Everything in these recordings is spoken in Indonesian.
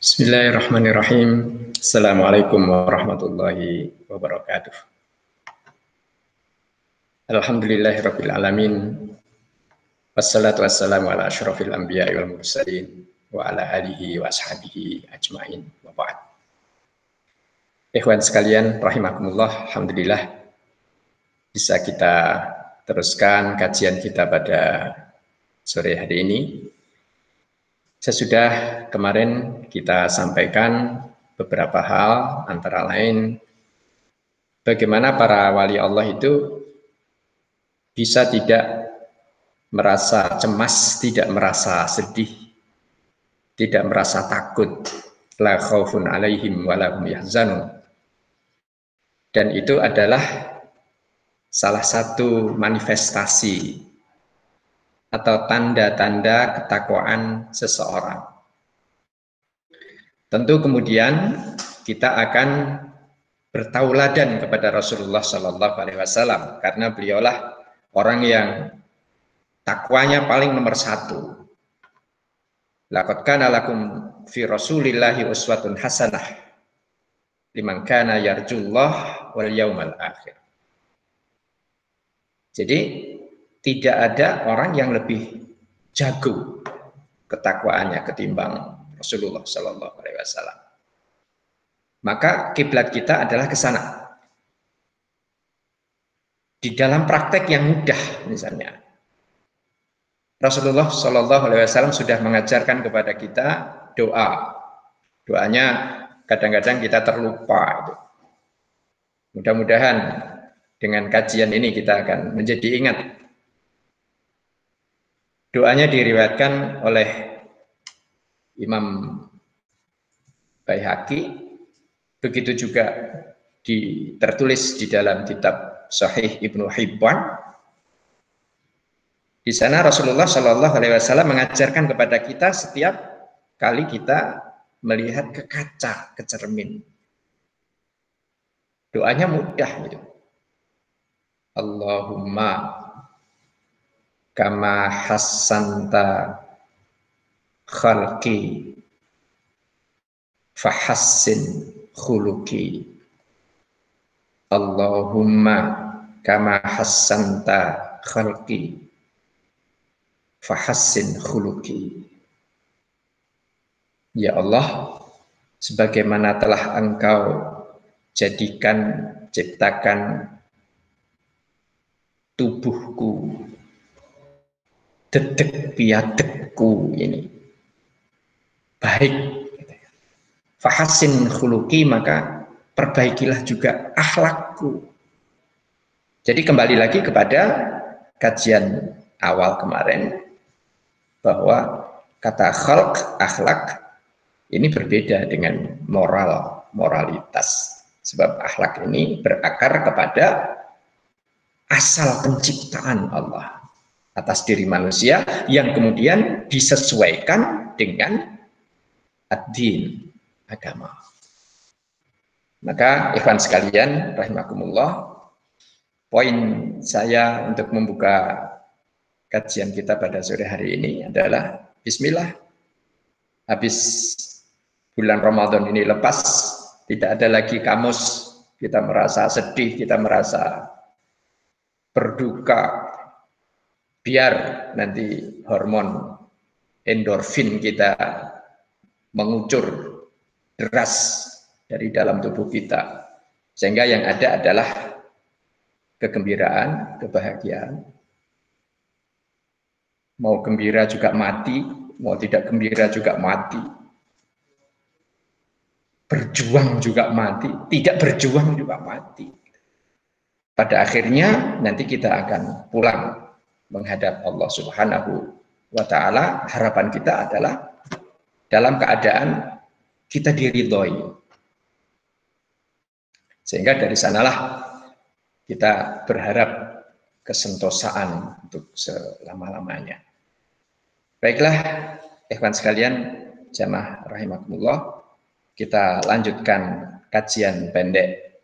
Bismillahirrahmanirrahim. Assalamualaikum warahmatullahi wabarakatuh. Alhamdulillahirabbil alamin. Wassalatu wassalamu ala asyrofil anbiya'i wal mursalin wa ala alihi wa ashabihi ajmain. Wa ba'd. Ikhwan sekalian rahimakumullah, alhamdulillah bisa kita teruskan kajian kita pada sore hari ini. Sesudah kemarin kita sampaikan beberapa hal, antara lain bagaimana para wali Allah itu bisa tidak merasa cemas, tidak merasa sedih, tidak merasa takut, la khaufun alaihim wa la hum yahzanun. Dan itu adalah salah satu manifestasi atau tanda-tanda ketakwaan seseorang. Tentu kemudian kita akan bertauladan kepada Rasulullah Shallallahu Alaihi Wasallam karena beliaulah orang yang takwanya paling nomor satu. Laqad kana lakum fi Rasulillahi uswatun hasanah liman kana yarjullah wal yaumal akhir. Jadi tidak ada orang yang lebih jago ketakwaannya ketimbang Rasulullah Shallallahu Alaihi Wasallam. Maka kiblat kita adalah ke sana. Di dalam praktek yang mudah, misalnya, Rasulullah Shallallahu Alaihi Wasallam sudah mengajarkan kepada kita doa. Doanya kadang-kadang kita terlupa. Mudah-mudahan dengan kajian ini kita akan menjadi ingat. Doanya diriwayatkan oleh Imam Baihaqi, begitu juga tertulis di dalam kitab Sahih Ibnu Hibban. Di sana Rasulullah Shallallahu Alaihi Wasallam mengajarkan kepada kita setiap kali kita melihat ke kaca, ke cermin. Doanya mudah gitu. Allahumma kama hassanta khalqi fahassin khuluqi. Allahumma kama hassanta khalqi fahassin khuluqi. Ya Allah, sebagaimana telah Engkau ciptakan tubuhku, dedek piadekku ini baik, fahassin khuluqi, maka perbaikilah juga akhlakku. Jadi kembali lagi kepada kajian awal kemarin, bahwa kata khalq, akhlak, ini berbeda dengan moralitas. Sebab akhlak ini berakar kepada asal penciptaan Allah atas diri manusia yang kemudian disesuaikan dengan ad-din, agama. Maka ikhwan sekalian rahimakumullah, poin saya untuk membuka kajian kita pada sore hari ini adalah bismillah, habis bulan Ramadan ini lepas, tidak ada lagi kamus kita merasa sedih, kita merasa berduka, biar nanti hormon endorfin kita mengucur deras dari dalam tubuh kita, sehingga yang ada adalah kegembiraan, kebahagiaan. Mau gembira juga mati, mau tidak gembira juga mati. Berjuang juga mati, tidak berjuang juga mati. Pada akhirnya nanti kita akan pulang menghadap Allah Subhanahu wa Ta'ala. Harapan kita adalah dalam keadaan kita diridhoi. Sehingga dari sanalah kita berharap kesentosaan untuk selama-lamanya. Baiklah, ikhwan sekalian, jamaah rahimakumullah, kita lanjutkan kajian pendek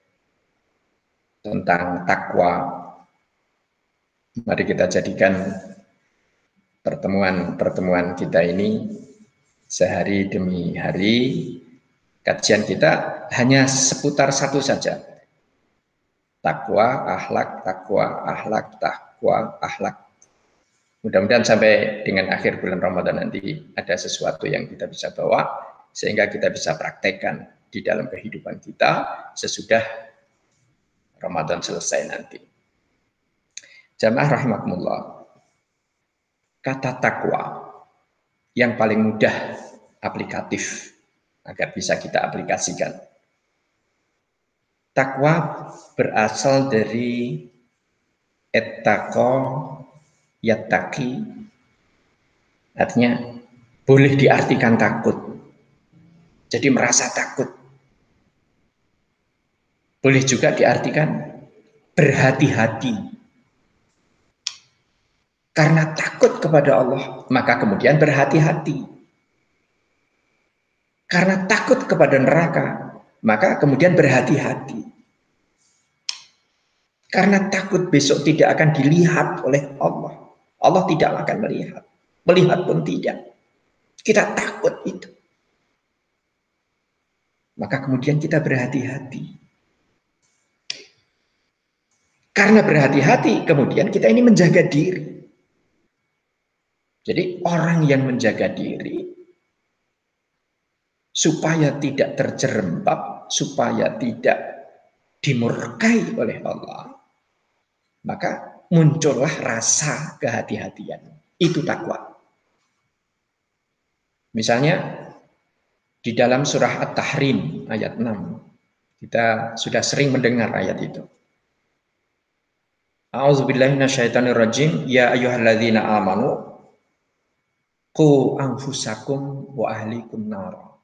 tentang takwa. Mari kita jadikan pertemuan-pertemuan kita ini Sehari demi hari kajian kita hanya seputar satu saja. Takwa, akhlak, takwa, akhlak, takwa, akhlak. Mudah-mudahan sampai dengan akhir bulan Ramadan nanti ada sesuatu yang kita bisa bawa sehingga kita bisa praktekkan di dalam kehidupan kita sesudah Ramadan selesai nanti. Jamaah rahimakumullah. Kata takwa yang paling mudah aplikatif agar bisa kita aplikasikan. Takwa berasal dari ettaqo yattaqi, artinya boleh diartikan takut. Jadi merasa takut. Boleh juga diartikan berhati-hati. Karena takut kepada Allah, maka kemudian berhati-hati. Karena takut kepada neraka, maka kemudian berhati-hati. Karena takut besok tidak akan dilihat oleh Allah. Allah tidak akan melihat. Melihat pun tidak. Kita takut itu. Maka kemudian kita berhati-hati. Karena berhati-hati, kemudian kita ini menjaga diri. Jadi orang yang menjaga diri supaya tidak terjerembab, supaya tidak dimurkai oleh Allah, maka muncullah rasa kehati-hatian. Itu takwa. Misalnya di dalam surah At-Tahrim ayat 6, kita sudah sering mendengar ayat itu. A'udzubillahi minasyaitonirrajim, ya ayyuhalladzina amanu qu anfusakum wa ahlikum nar.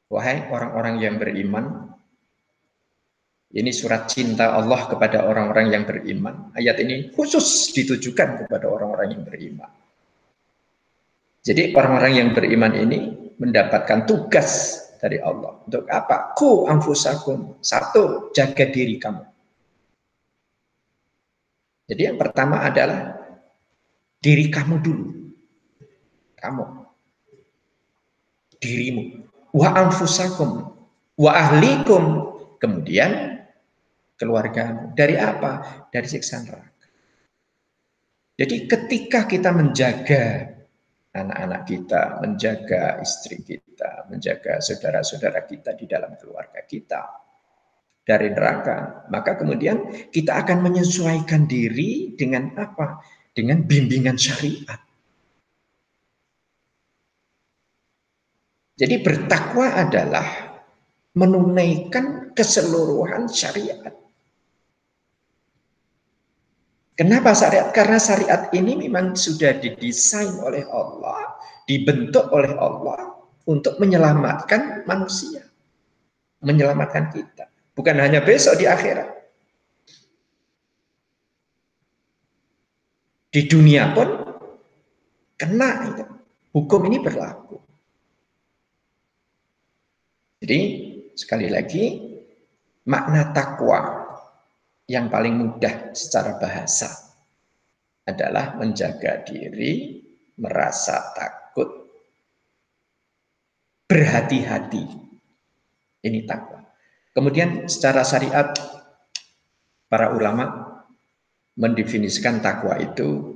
Wahai orang-orang yang beriman, ini surat cinta Allah kepada orang-orang yang beriman. Ayat ini khusus ditujukan kepada orang-orang yang beriman. Jadi orang-orang yang beriman ini mendapatkan tugas dari Allah. Untuk apa? Qu anfusakum. Satu, jaga diri kamu. Jadi yang pertama adalah diri kamu dulu. Kamu. Dirimu. Wa anfusakum. Wa ahlikum. Kemudian keluargamu. Dari apa? Dari siksa neraka. Jadi ketika kita menjaga anak-anak kita, menjaga istri kita, menjaga saudara-saudara kita di dalam keluarga kita dari neraka, maka kemudian kita akan menyesuaikan diri dengan apa? Dengan bimbingan syariat. Jadi bertakwa adalah menunaikan keseluruhan syariat. Kenapa syariat? Karena syariat ini memang sudah didesain oleh Allah, dibentuk oleh Allah untuk menyelamatkan manusia, menyelamatkan kita. Bukan hanya besok di akhirat. Di dunia pun kena itu. Hukum ini berlaku. Jadi sekali lagi makna takwa yang paling mudah secara bahasa adalah menjaga diri, merasa takut, berhati-hati. Ini takwa. Kemudian secara syariat para ulama mendefinisikan takwa itu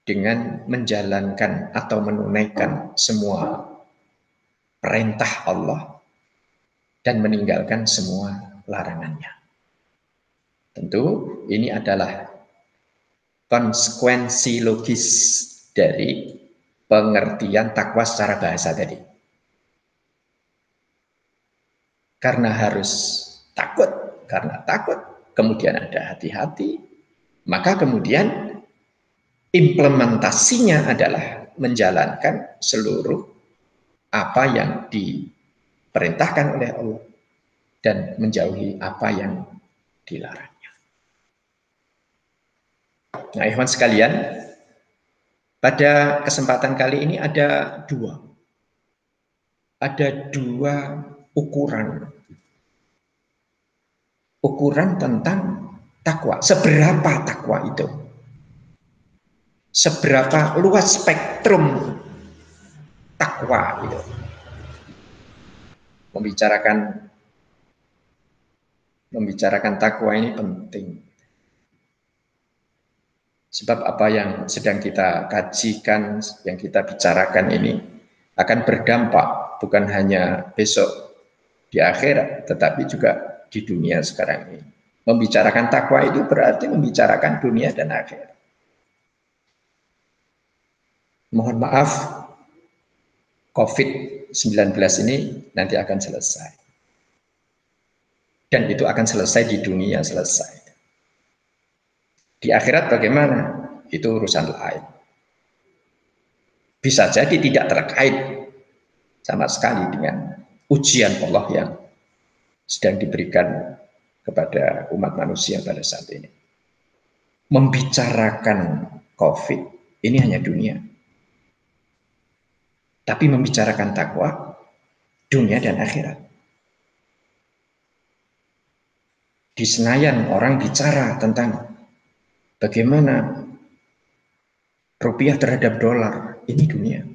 dengan menjalankan atau menunaikan semua perintah Allah dan meninggalkan semua larangannya. Tentu ini adalah konsekuensi logis dari pengertian takwa secara bahasa tadi. Karena harus takut, karena takut, kemudian ada hati-hati, maka kemudian implementasinya adalah menjalankan seluruh apa yang diperintahkan oleh Allah dan menjauhi apa yang dilarangnya. Nah, ikhwan sekalian, pada kesempatan kali ini ada dua ukuran tentang takwa. Seberapa takwa itu? Seberapa luas spektrum takwa gitu. Membicarakan takwa ini penting. Sebab apa yang sedang kita kajikan, yang kita bicarakan ini akan berdampak bukan hanya besok di akhirat, tetapi juga di dunia sekarang ini. Membicarakan takwa itu berarti membicarakan dunia dan akhirat. Mohon maaf, COVID-19 ini nanti akan selesai. Dan itu akan selesai di dunia, selesai. Di akhirat bagaimana? Itu urusan lain. Bisa jadi tidak terkait sama sekali dengan ujian Allah yang sedang diberikan kepada umat manusia pada saat ini. Membicarakan COVID ini hanya dunia. Tapi membicarakan takwa, dunia dan akhirat. Di Senayan orang bicara tentang bagaimana rupiah terhadap dolar, ini dunia.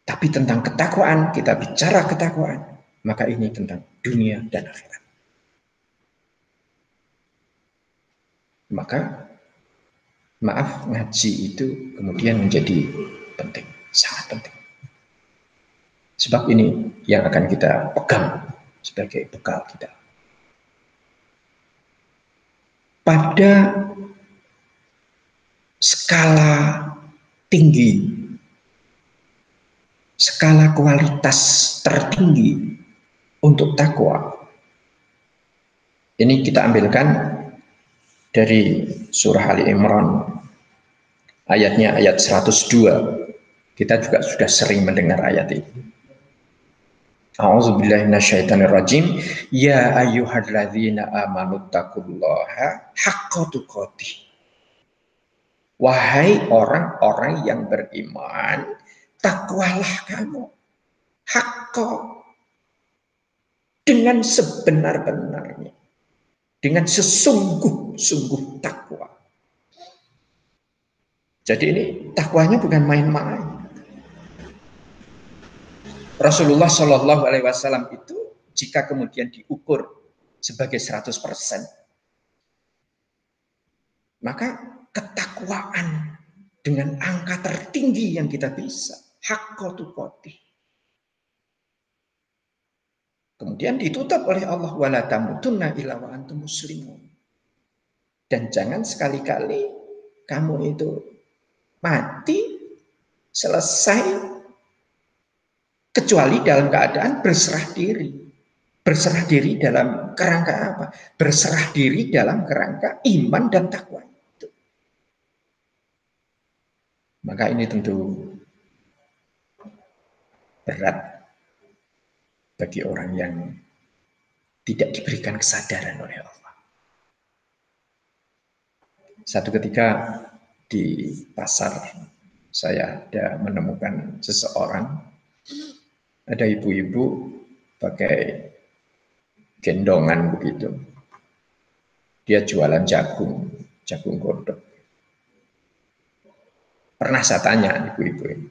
Tapi tentang ketakwaan, kita bicara ketakwaan, maka ini tentang dunia dan akhirat. Maka maaf, ngaji itu kemudian menjadi penting, sangat penting. Sebab ini yang akan kita pegang sebagai bekal kita. Pada skala tinggi, skala kualitas tertinggi untuk takwa, ini kita ambilkan dari surah Ali Imran, ayatnya ayat 102. Kita juga sudah sering mendengar ayat ini. A'udzubillahi minasyaitonirrajim. Ya ayyuhalladzina amanu taqullaha haqqa tuqatih. Wahai orang-orang yang beriman, takwalah kamu. Haqqa, dengan sebenar-benarnya. Dengan sesungguh-sungguh takwa. Jadi ini takwanya bukan main-main. Rasulullah Shallallahu Alaihi Wasallam itu jika kemudian diukur sebagai 100%, maka ketakwaan dengan angka tertinggi yang kita bisa, haqqa tuqatih. Kemudian ditutup oleh Allah, wala tamutunna illa wa antum muslimun. Dan jangan sekali-kali kamu itu mati selesai kecuali dalam keadaan berserah diri. Berserah diri dalam kerangka apa? Berserah diri dalam kerangka iman dan takwa. Maka ini tentu berat bagi orang yang tidak diberikan kesadaran oleh Allah. Satu ketika di pasar saya ada menemukan seseorang, ada ibu-ibu pakai gendongan begitu. Dia jualan jagung godok. Pernah saya tanya ibu-ibu ini,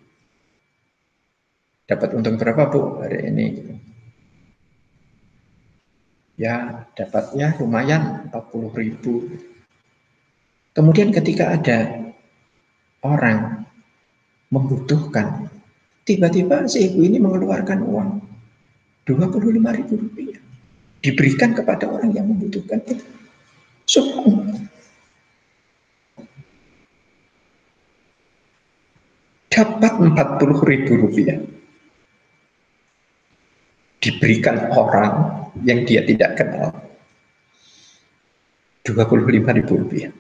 dapat untung berapa Bu hari ini? Ya dapatnya lumayan 40.000. Kemudian ketika ada orang membutuhkan, tiba-tiba si ibu ini mengeluarkan uang 25.000 rupiah, diberikan kepada orang yang membutuhkan itu. Dapat 40.000 rupiah, diberikan orang yang dia tidak kenal 25.000 rupiah.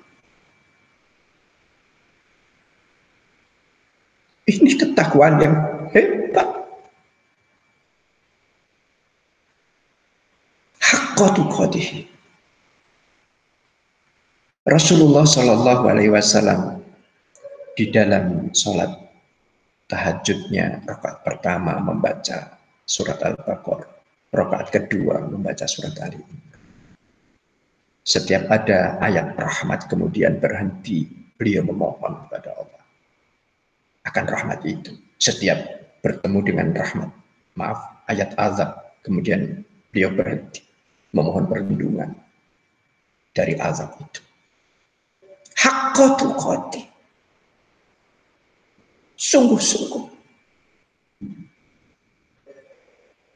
Ini ketakwaan yang hebat. Haqqa tuqatih. Rasulullah Shallallahu Alaihi Wasallam di dalam sholat tahajudnya rakaat pertama membaca surat Al-Baqarah, rakaat kedua membaca surat Ali Imran. Setiap ada ayat rahmat kemudian berhenti, beliau memohon kepada Allah akan rahmat itu. Setiap bertemu dengan rahmat, maaf, ayat azab, kemudian beliau berhenti memohon perlindungan dari azab itu. Haqqa tuqatih, sungguh-sungguh.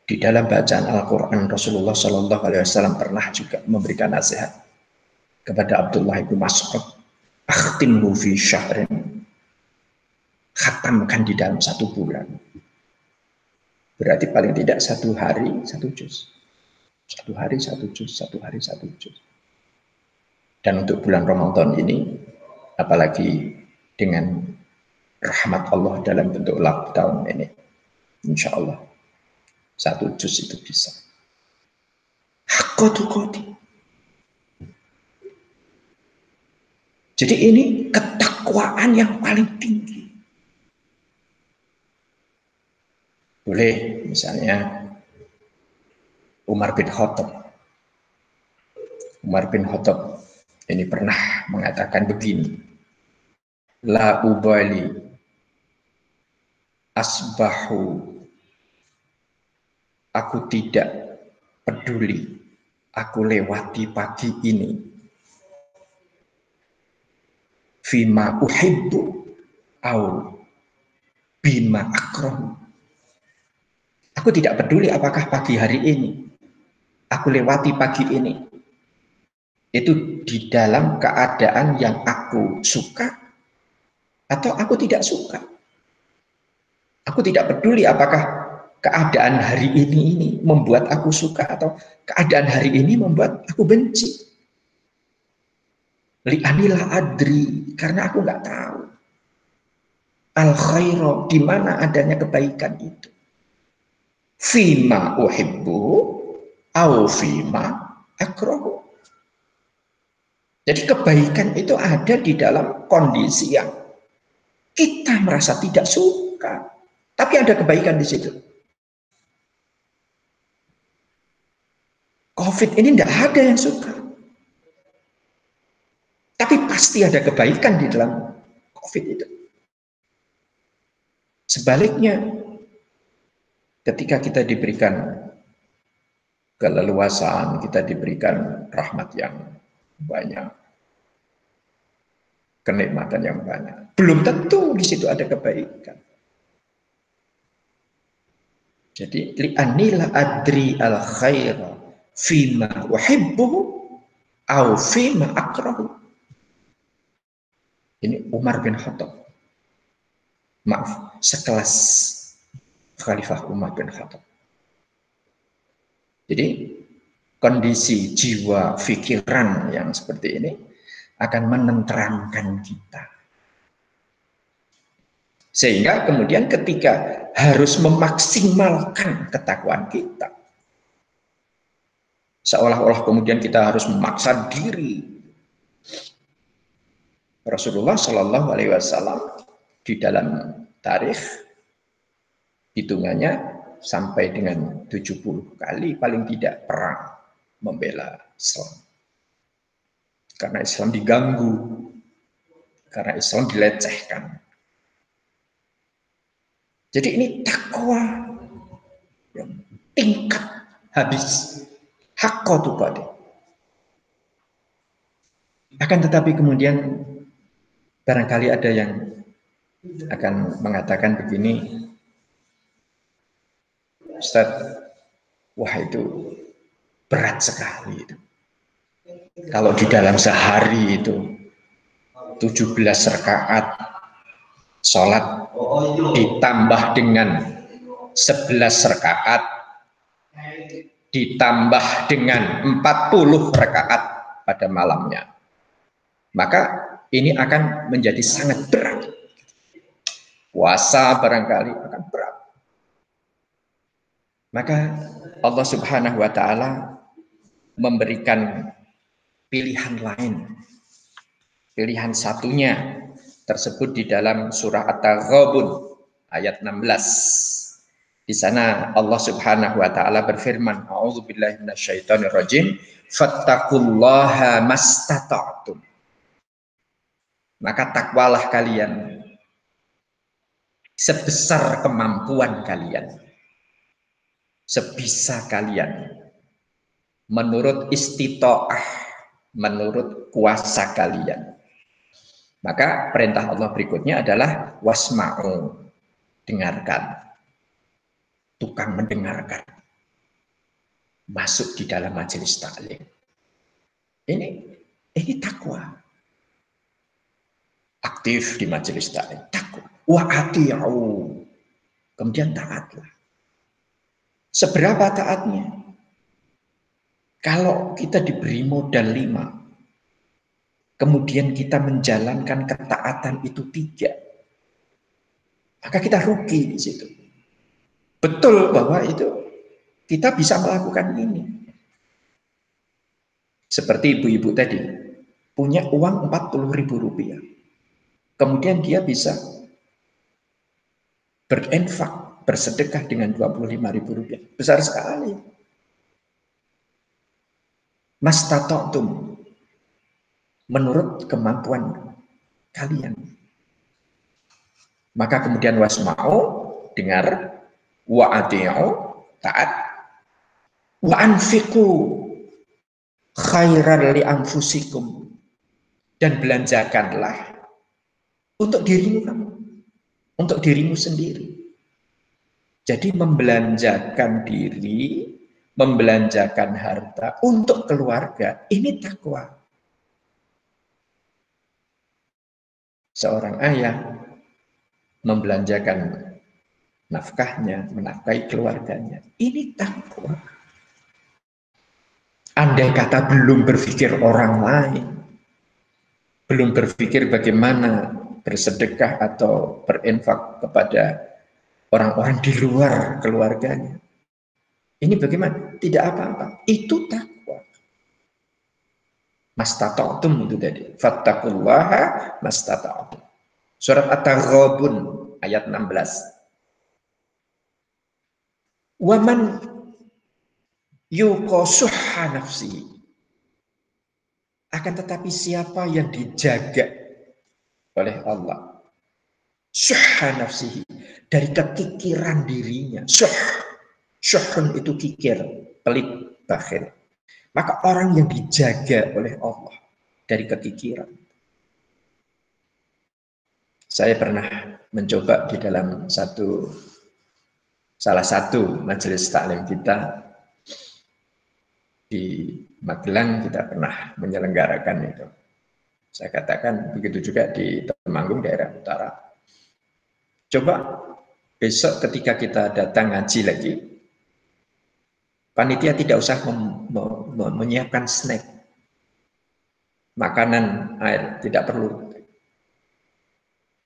Di dalam bacaan Al-Quran, Rasulullah Shallallahu Alaihi Wasallam pernah juga memberikan nasihat kepada Abdullah bin Mas'ud, akhtimhu fi syahrin, khatamkan di dalam 1 bulan. Berarti paling tidak 1 hari 1 juz, 1 hari 1 juz, 1 hari 1 juz. Dan untuk bulan Ramadan ini, apalagi dengan rahmat Allah dalam bentuk lockdown ini, insya Allah 1 juz itu bisa. Haqqa tuqatih. Jadi ini ketakwaan yang paling tinggi. Boleh misalnya Umar bin Khattab. Umar bin Khattab ini pernah mengatakan begini, la ubali asbahu, aku tidak peduli aku lewati pagi ini fima uhibbu au bima akrahu. Aku tidak peduli apakah pagi hari ini aku lewati pagi ini itu di dalam keadaan yang aku suka atau aku tidak suka. Aku tidak peduli apakah keadaan hari ini membuat aku suka atau keadaan hari ini membuat aku benci. Li'anila adri, karena aku nggak tahu al khairu, di mana adanya kebaikan itu. Fima uhibbu au fima akrahu. Jadi kebaikan itu ada di dalam kondisi yang kita merasa tidak suka, tapi ada kebaikan di situ. COVID ini tidak ada yang suka, tapi pasti ada kebaikan di dalam COVID itu. Sebaliknya, ketika kita diberikan keleluasaan, kita diberikan rahmat yang banyak, kenikmatan yang banyak, belum tentu di situ ada kebaikan. Jadi li'anila adri al khaira fima uhibbuhu au fima akrahu. Ini Umar bin Khattab. Maaf, sekelas Khalifah Umar bin Khattab. Jadi kondisi jiwa pikiran yang seperti ini akan menenteramkan kita. Sehingga kemudian ketika harus memaksimalkan ketakwaan kita, seolah-olah kemudian kita harus memaksa diri. Rasulullah Shallallahu Alaihi Wasallam di dalam tarikh hitungannya sampai dengan 70 kali paling tidak perang membela Islam. Karena Islam diganggu, karena Islam dilecehkan. Jadi ini takwa yang tingkat habis, haqqa tuqatih. Akan tetapi kemudian barangkali ada yang akan mengatakan begini, Ustaz, wah itu berat sekali itu. Kalau di dalam sehari itu 17 rakaat sholat ditambah dengan 11 rakaat ditambah dengan 40 rakaat pada malamnya, maka ini akan menjadi sangat berat. Puasa barangkali akan berat. Maka Allah Subhanahu wa Ta'ala memberikan pilihan lain. Pilihan satunya tersebut di dalam surah At-Taghabun ayat 16. Di sana Allah Subhanahu wa Ta'ala berfirman, A'udzubillahi minasyaitonirrajim, fattaqullaha mastata'tum. Maka takwalah kalian sebesar kemampuan kalian, sebisa kalian, menurut istitoah, menurut kuasa kalian. Maka perintah Allah berikutnya adalah wasma'u, dengarkan, tukang mendengarkan, masuk di dalam majelis taklim. Ini takwa. Aktif di majelis taklim, takwa. Wa ati'u, kemudian taatlah. Seberapa taatnya? Kalau kita diberi modal 5, kemudian kita menjalankan ketaatan itu 3, maka kita rugi di situ. Betul bahwa itu kita bisa melakukan ini. Seperti ibu-ibu tadi, punya uang Rp40.000. Kemudian dia bisa berinfak, bersedekah dengan Rp25.000. Besar sekali. Mastata'tum, menurut kemampuan kalian. Maka kemudian wasma'u, dengar, wa ati'u, taat, wa anfiqu khairan li anfusikum, dan belanjakanlah untuk dirimu kamu, untuk dirimu sendiri. Jadi membelanjakan diri, membelanjakan harta untuk keluarga, ini takwa. Seorang ayah membelanjakan nafkahnya, menafkahi keluarganya, ini takwa. Andai kata belum berpikir orang lain, belum berpikir bagaimana bersedekah atau berinfak kepada orang-orang di luar keluarganya, ini bagaimana? Tidak apa-apa. Itu takwa. Mastata'tum itu tadi. Fattaqullaha mastata'tum. Surat At-Taghabun ayat 16. Waman yuqasuhha nafsi. Akan tetapi siapa yang dijaga oleh Allah, syuhha nafsihi, dari kekikiran dirinya. Syuhun itu kikir, pelit, bakhil. Maka orang yang dijaga oleh Allah dari kekikiran. Saya pernah mencoba di dalam salah satu majelis taklim kita di Magelang, kita pernah menyelenggarakan itu. Saya katakan begitu juga di Temanggung, daerah utara. Coba besok ketika kita datang ngaji lagi, panitia tidak usah menyiapkan snack, makanan, air, tidak perlu.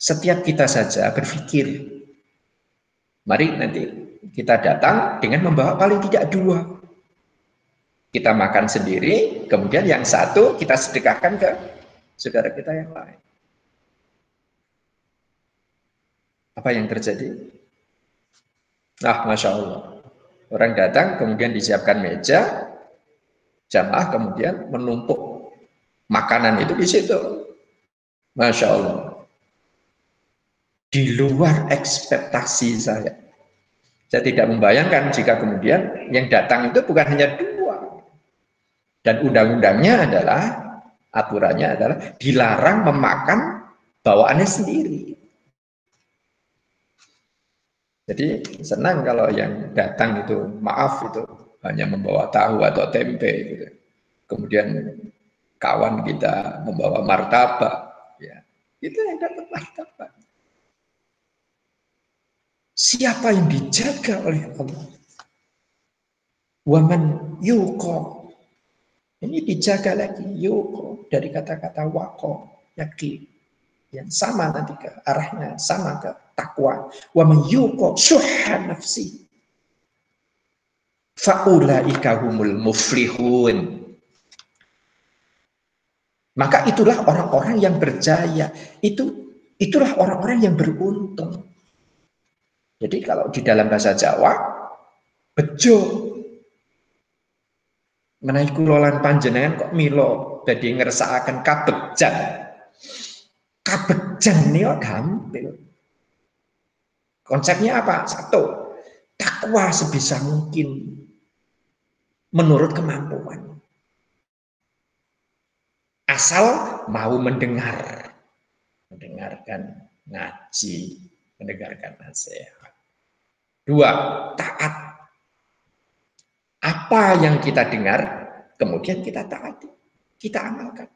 Setiap kita saja berpikir, mari nanti kita datang dengan membawa paling tidak 2. Kita makan sendiri, kemudian yang 1 kita sedekahkan ke saudara kita yang lain. Apa yang terjadi? Nah, Masya Allah. Orang datang, kemudian disiapkan meja, jamaah kemudian menumpuk makanan itu di situ. Masya Allah. Di luar ekspektasi saya. Saya tidak membayangkan jika kemudian yang datang itu bukan hanya 2. Dan undang-undangnya adalah, aturannya adalah dilarang memakan bawaannya sendiri. Jadi senang kalau yang datang itu, maaf itu hanya membawa tahu atau tempe gitu. Kemudian kawan kita membawa martabak, ya, itu yang dapat martabak. Siapa yang dijaga oleh Allah? Waman yuqo. Ini dijaga lagi, yuqo, dari kata-kata waqo, yakin. Yang sama nanti ke arahnya, sama ke takwa. Waman yuqo syuhha nafsi. Fa'ulaika humul muflihun. Maka itulah orang-orang yang berjaya. Itulah orang-orang yang beruntung. Jadi kalau di dalam bahasa Jawa, bejo. Menawi kula lan panjenengan kok milo badhe ngersakaken kabegjan. Kabegjan niku gampil. Konsepnya apa? Satu, takwa sebisa mungkin menurut kemampuan. Asal mau mendengarkan ngaji, mendengarkan nasihat. Dua, taat. Apa yang kita dengar, kemudian kita taati, kita amalkan.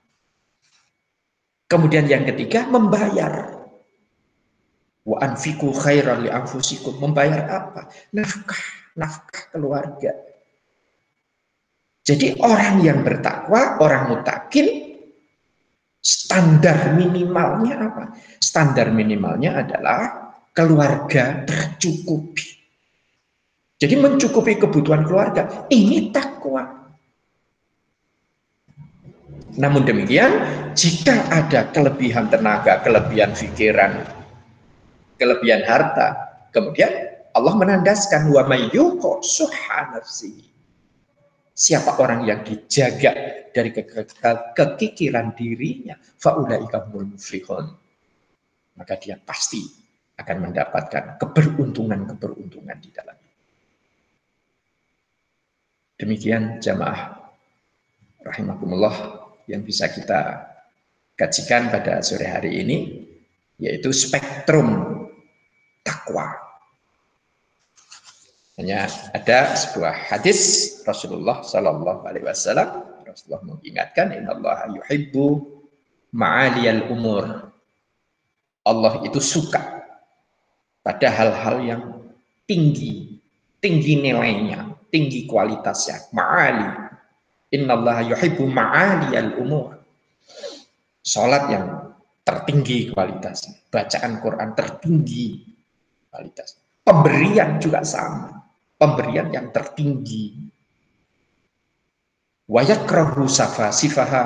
Kemudian yang ketiga, membayar. Wa anfiqu khairan li anfusikum. Membayar apa? Nafkah keluarga. Jadi orang yang bertakwa, orang mutakin, standar minimalnya apa? Standar minimalnya adalah keluarga tercukupi. Jadi mencukupi kebutuhan keluarga. Ini takwa. Namun demikian, jika ada kelebihan tenaga, kelebihan pikiran, kelebihan harta, kemudian Allah menandaskan wa may yuqa shuhha nafsihi. Siapa orang yang dijaga dari kekikiran dirinya, faulaika humul muflihun. Maka dia pasti akan mendapatkan keberuntungan di dalamnya. Demikian jamaah rahimakumullah yang bisa kita kajikan pada sore hari ini, yaitu spektrum takwa. Hanya ada sebuah hadis Rasulullah Sallallahu Alaihi Wasallam. Rasulullah mengingatkan, Innallaha yuhibbu ma'aliyal umur. Allah itu suka pada hal-hal yang tinggi nilainya, tinggi kualitasnya. Ma'ali. Innallaha yuhibbu ma'aliyal umur. Salat yang tertinggi kualitasnya, bacaan Quran tertinggi kualitas. Pemberian juga sama. Pemberian yang tertinggi. Wa yakrahu safasifaha.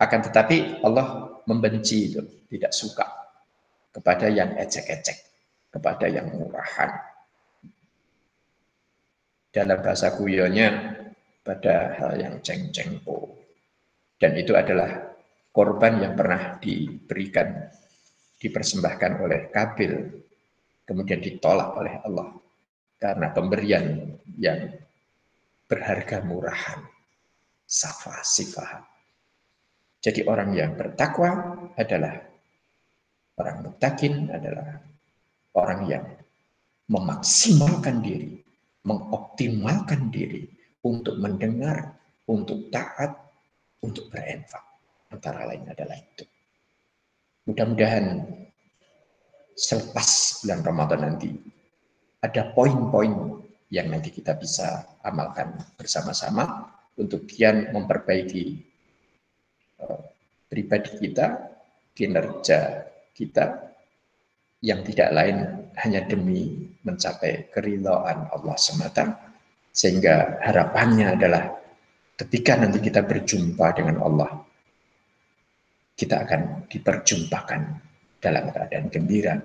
Akan tetapi Allah membenci itu, tidak suka kepada yang ecek-ecek, kepada yang murahan. Dalam bahasa guyonnya, pada hal yang ceng-cengpo. Dan itu adalah korban yang pernah dipersembahkan oleh Kabil, kemudian ditolak oleh Allah. Karena pemberian yang berharga murahan, safah. Jadi orang yang bertakwa adalah orang muttaqin, adalah orang yang memaksimalkan diri, mengoptimalkan diri untuk mendengar, untuk taat, untuk berinfak. Antara lain adalah itu. Mudah-mudahan selepas bulan Ramadan nanti ada poin-poin yang nanti kita bisa amalkan bersama-sama untuk kian memperbaiki pribadi kita, kinerja kita, yang tidak lain hanya demi mencapai keridhaan Allah semata. Sehingga harapannya adalah ketika nanti kita berjumpa dengan Allah, kita akan diperjumpakan dalam keadaan gembira.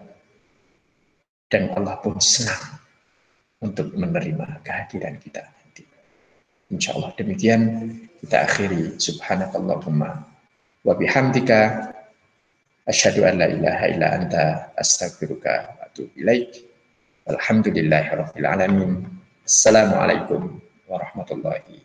Dan Allah pun senang untuk menerima kehadiran kita nanti. Insya Allah demikian kita akhiri. Subhanakallahumma wa bihamdika asyhadu an la ilaha illa anta astaghfiruka wa atubu ilaik. Alhamdulillahirabbil alamin. Assalamualaikum warahmatullahi